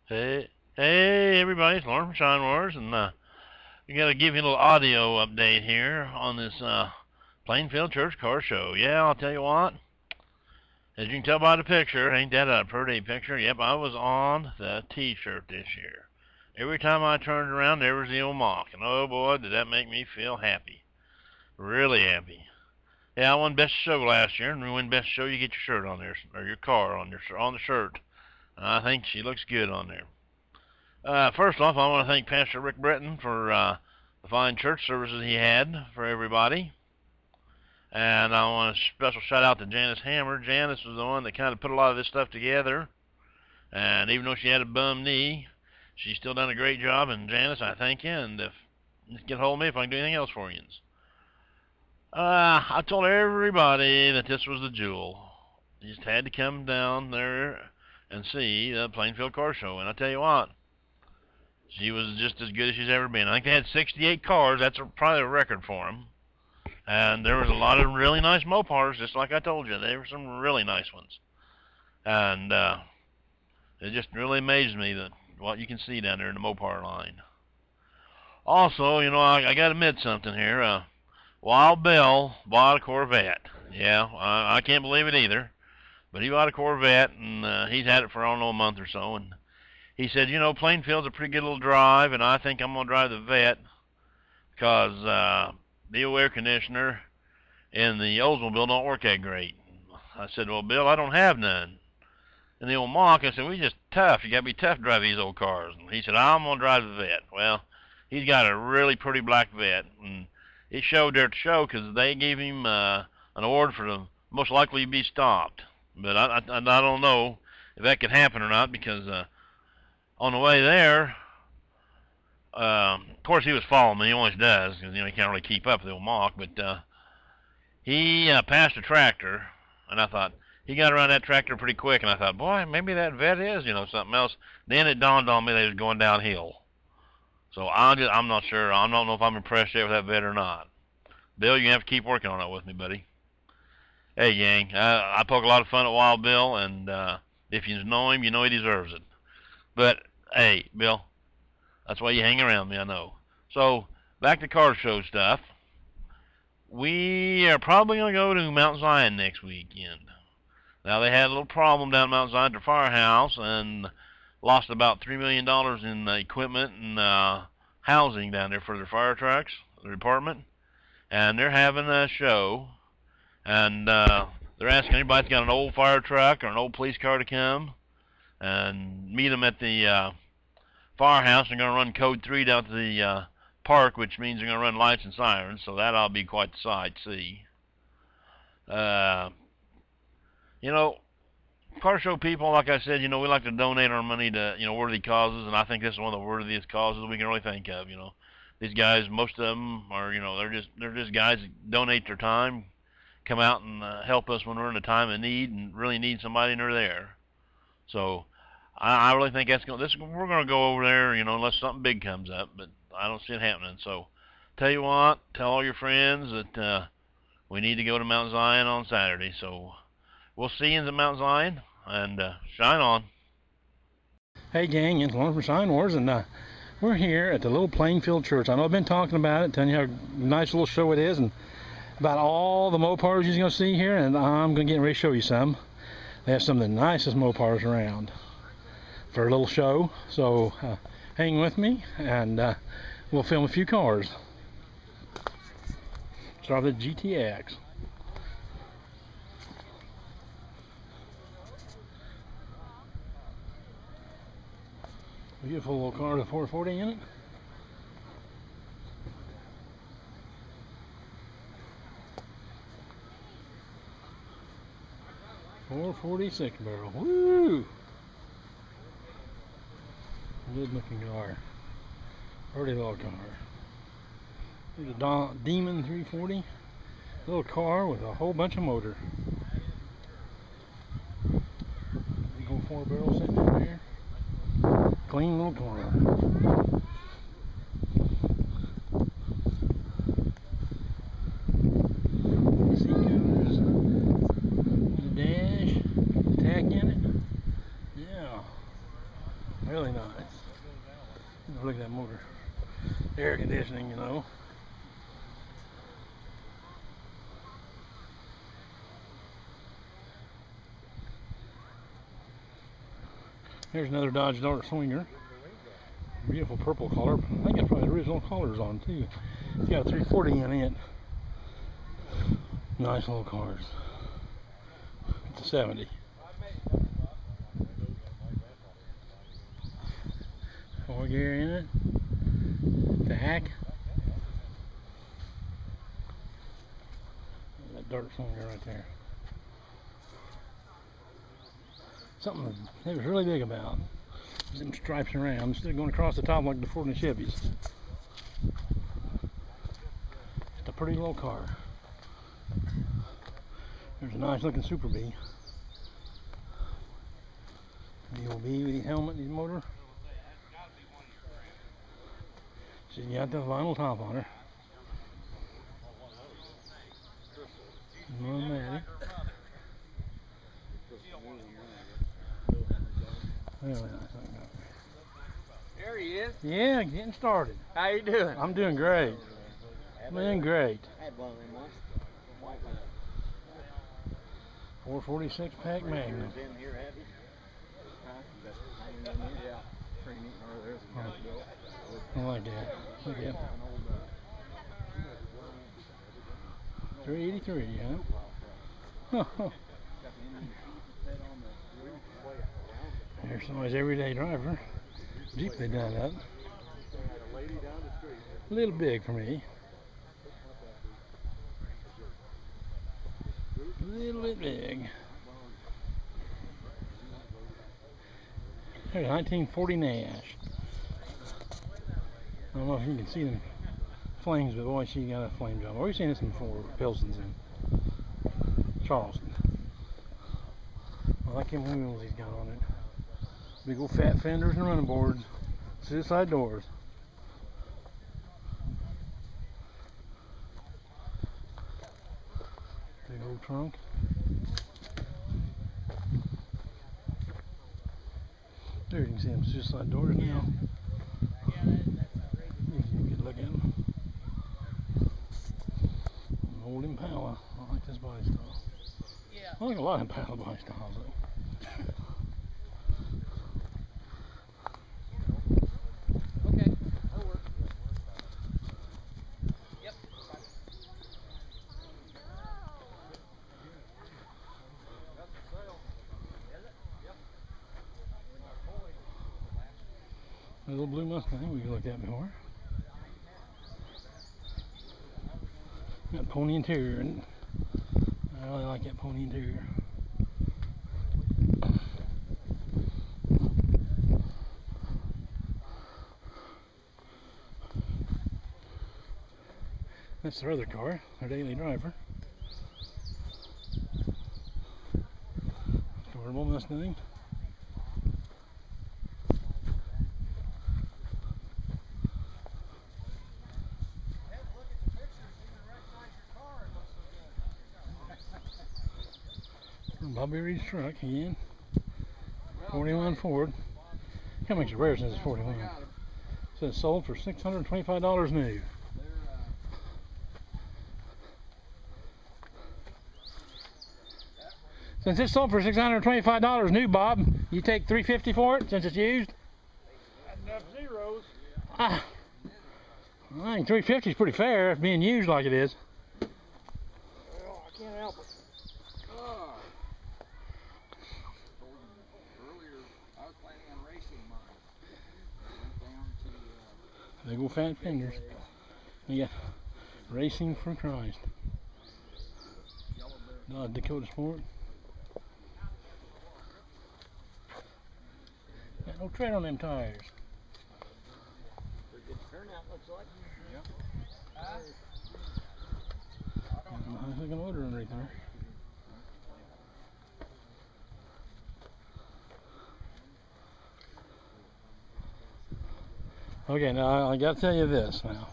Hey, everybody! It's Lauren from Shine Wars, and we gotta give you a little audio update here on this Plainfield Church Car Show. Yeah, I'll tell you what. As you can tell by the picture, ain't that a pretty picture? Yep, I was on the T-shirt this year. Every time I turned around, there was the old mock, and oh boy, did that make me feel happy. Really happy. Yeah, I won Best Show last year, and when you win Best Show, you get your shirt on there, or your car on the shirt. And I think she looks good on there. First off, I want to thank Pastor Rick Britton for the fine church services he had for everybody. And I want a special shout out to Janice Hammer. Janice was the one that kind of put a lot of this stuff together. And even though she had a bum knee, she's still done a great job. And Janice, I thank you. And just get a hold of me if I can do anything else for you. I told everybody that this was the jewel. You just had to come down there and see the Plainfield Car Show. And I tell you what, she was just as good as she's ever been. I think they had 68 cars. That's probably a record for them. And there was a lot of really nice Mopars, just like I told you. There were some really nice ones. And it just really amazed me that what you can see down there in the Mopar line. Also, you know, I got to admit something here. Wild Bill bought a Corvette. Yeah, I can't believe it either. But he bought a Corvette, and he's had it for, I don't know, a month or so. And he said, you know, Plainfield's a pretty good little drive, and I think I'm going to drive the Vet because the old air conditioner in the Oldsmobile don't work that great. I said, well, Bill, I don't have none. And the old Mock, I said, we just tough. You got to be tough to drive these old cars. And he said, I'm going to drive the Vet. Well, he's got a really pretty black Vet, and it showed there at the show because they gave him an award for the most likely to be stopped. But I don't know if that could happen or not because on the way there, of course he was following me. He always does because you know he can't really keep up with the old Mock. But he passed a tractor, and I thought he got around that tractor pretty quick. And I thought, boy, maybe that Vet is something else. Then it dawned on me that he was going downhill. So I'm not sure. I don't know if I'm impressed yet with that Vet or not. Bill, you have to keep working on it with me, buddy. Hey, gang, I poke a lot of fun at Wild Bill, and if you know him, you know he deserves it. But, hey, Bill, that's why you hang around me, I know. So, back to car show stuff. We are probably going to go to Mount Zion next weekend. Now, they had a little problem down at Mount Zion at their firehouse and lost about $3 million in equipment and housing down there for their fire trucks, the department. And they're having a show. And they're asking anybody that's got an old fire truck or an old police car to come and meet them at the firehouse. They're going to run Code 3 down to the park, which means they're going to run lights and sirens, so that'll be quite the sight to see. You know, car show people, like I said, we like to donate our money to, worthy causes, and I think this is one of the worthiest causes we can really think of, These guys, most of them are, they're just guys that donate their time, come out and help us when we're in a time of need and really need somebody and they're there. So I really think we're going to go over there, unless something big comes up, but I don't see it happening. So tell you what, tell all your friends that we need to go to Mount Zion on Saturday. So we'll see you in Mount Zion, and shine on. Hey gang, it's Lauren from Shine Wars, and we're here at the little Plainfield Church. I know I've been talking about it, telling you how nice little show it is, and about all the Mopars you're going to see here, and I'm going to get ready to show you some. They have some of the nicest Mopars around for a little show, so hang with me, and we'll film a few cars. Start with the GTX. Beautiful little car with a 440 in it. .446 barrel. Woo! Good looking car. Pretty little car. Here's a Demon 340. Little car with a whole bunch of motor. Big old 4 barrel sitting in there. Clean little car. Really nice. Look at that motor. Air conditioning, you know. Here's another Dodge Dart Swinger. Beautiful purple color. I think it's probably the original colors on too. It's got a 340 in it. Nice little cars. It's a 70. Four gear in it. Back. That Dart Swinger right there. Something they was really big about. Them stripes around instead of going across the top like the Ford and the Chevys. It's a pretty little car. There's a nice looking Super Bee. The old Bee with his helmet and his motor. She's got the vinyl top on her. Maddie. There he is. Yeah, getting started. How you doing? I'm doing great. Doing great. I had one of them once. 446 pack Magnum. In here, have you? Huh? Yeah. Pretty neat. There's a car built. I like that. Look at that. 383, huh? Here's somebody's everyday driver. Jeep they done up. A little big for me. A little bit big. There's a 1940 Nash. I don't know if you can see them flames, but boy, she got a flame job. We've seen this before, Pilson's in Charleston. I like them wheels he's got on it. Big old fat fenders and running boards. Suicide doors. Big old trunk. There you can see them suicide doors now. You can get a look at them. An old Impala. I like this body style. I like a lot of Impala body styles though. A little blue Mustang we looked at before. Got pony interior, and I really like that pony interior. That's their other car, their daily driver. Convertible Mustang. Bobby Reed's truck again. 41 Ford. How much is rare since it's 41? It says sold for $625 new. Since it's sold for $625 new, Bob, you take $350 for it since it's used? Enough zeros. I think $350 is pretty fair if being used like it is. Well, I can't help it. Earlier, I was planning on racing mine. Went down to Big old fat fenders. You got Racing for Christ. Dakota Sport. Got no tread on them tires. Pretty good turnout, looks like. Nice looking motor underneath there. Okay, now I gotta tell you this now.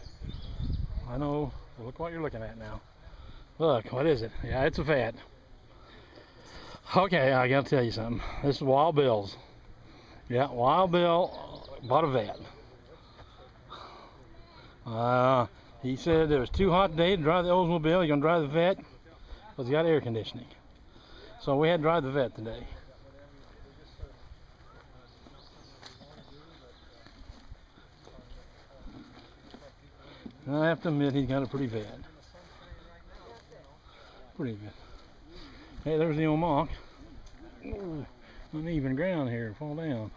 I know, look what you're looking at now. Look, what is it? Yeah, it's a fat. Okay, I gotta tell you something. This is Wild Bill's. Yeah, Wild Bill bought a vet. He said it was too hot today to drive the Oldsmobile. He's gonna drive the vet because he got air conditioning. So we had to drive the vet today. And I have to admit he's got a pretty vet. Pretty good. Hey, there's the old mock. Ooh, uneven ground here, fall down.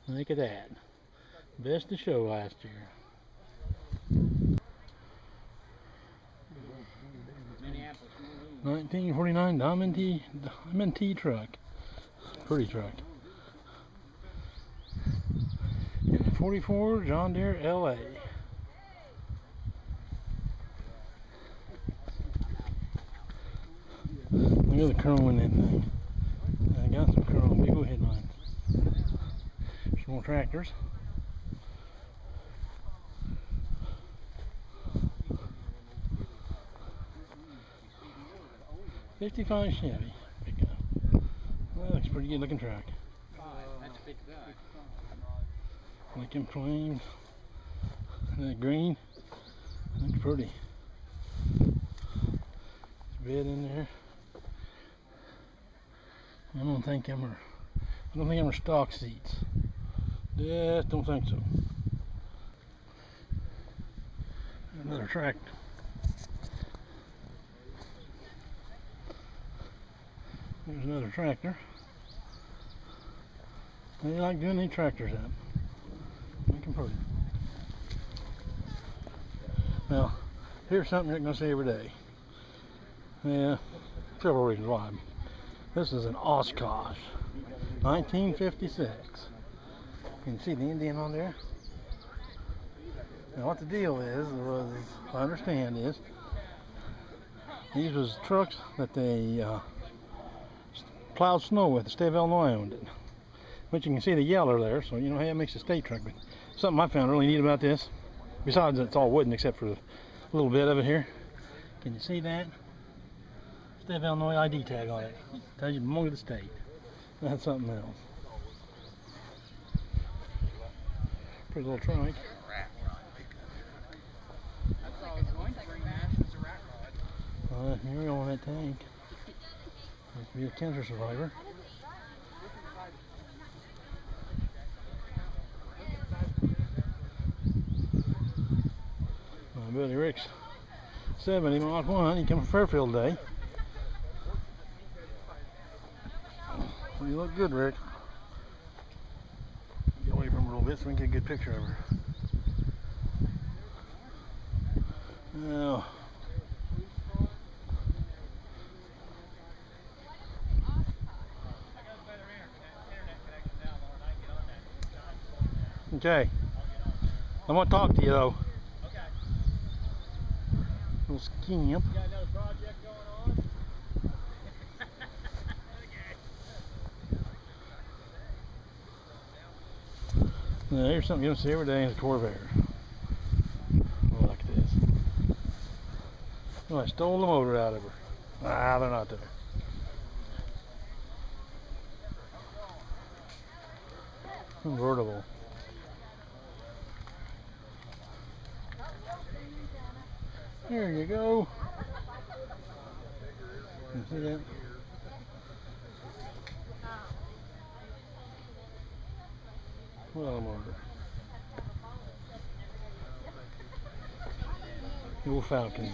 Look at that. Best of show last year. Minneapolis. 1949 Diamond T truck. Pretty truck. And a 44 John Deere LA. Look at the chrome in that thing. I got some chrome, big old headlines. Some more tractors. '55 Chevy pickup. Well, looks pretty good looking truck. That's a big guy. Like them flames. That green. Looks pretty. There's a bed in there. I don't think them are stock seats. Yeah, don't think so. Another tractor. There's another tractor. They like doing these tractors up. Make them pretty. Now, here's something you're going to see every day. Yeah, several reasons why. This is an Oshkosh, 1956. You can see the Indian on there. Now, what the deal is, I understand, is these was trucks that they plowed snow with. The state of Illinois owned it. But you can see the yeller there, so you know, hey, it makes a state truck. But something I found really neat about this, besides it's all wooden except for a little bit of it here. Can you see that? State of Illinois ID tag on it. Tells you belong to the state. That's something else. Pretty little trike. That's all I was going to bring that. It's a rat rod. Here we go on that tank. Must be a cancer survivor. Buddy Rick's 70 Mach 1. He came from Fairfield today. You look good, Rick. Get away from her a little bit so we can get a good picture of her. Now, okay. I'm gonna talk to you though. Little scamp. You got another project going on? Now, here's something you'll see every day in a Corvair. Oh, look at this. Oh, I stole the motor out of her. Ah, they're not there. Convertible. There you go. You see that? Well, motor. The old Falcon.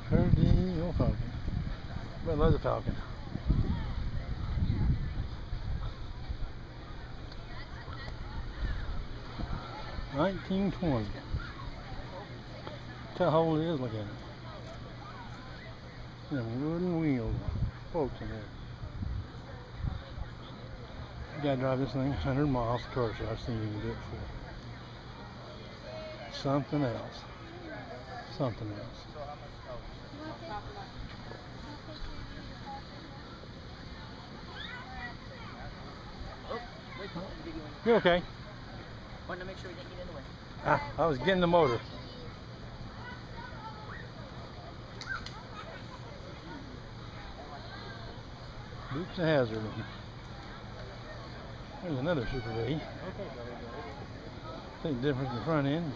Heard the old Falcon. I love the Falcon. $19.20. Tell how old it is, look at it. Them wooden wheels, folks in there. You gotta drive this thing 100 miles to car show. I've seen you do it before. Something else. something else. You're okay. Wanted to make sure we didn't get in the way. I was getting the motor. Oops, a hazard. There's another Super V. Okay, Big difference in the front end.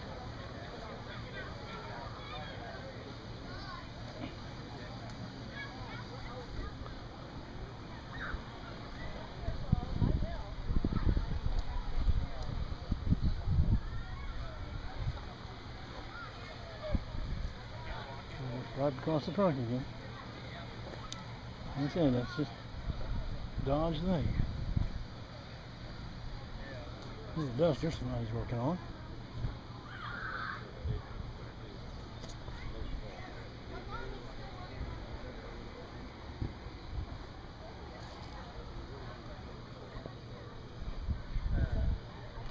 Right across the trunk again. Like I said, that's just Dodge thing. There's a duster somebody's working on.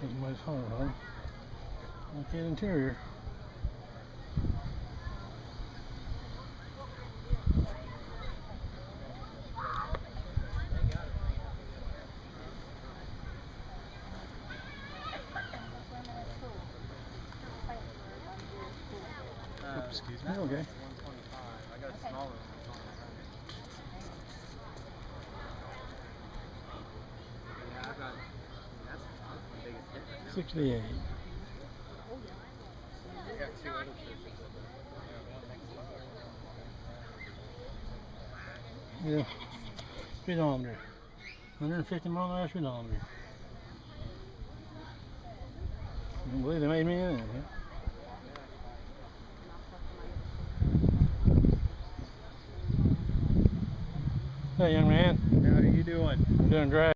Somebody's hard on. Like the interior. Excuse me? Okay. 125. I got a smaller one. Yeah, I got. That's the biggest difference. 68. I got two other churches. Yeah. Speedometer. 150 mile an hour speedometer. I don't believe they made me in it. Hey, young man. How are you doing? I'm doing great.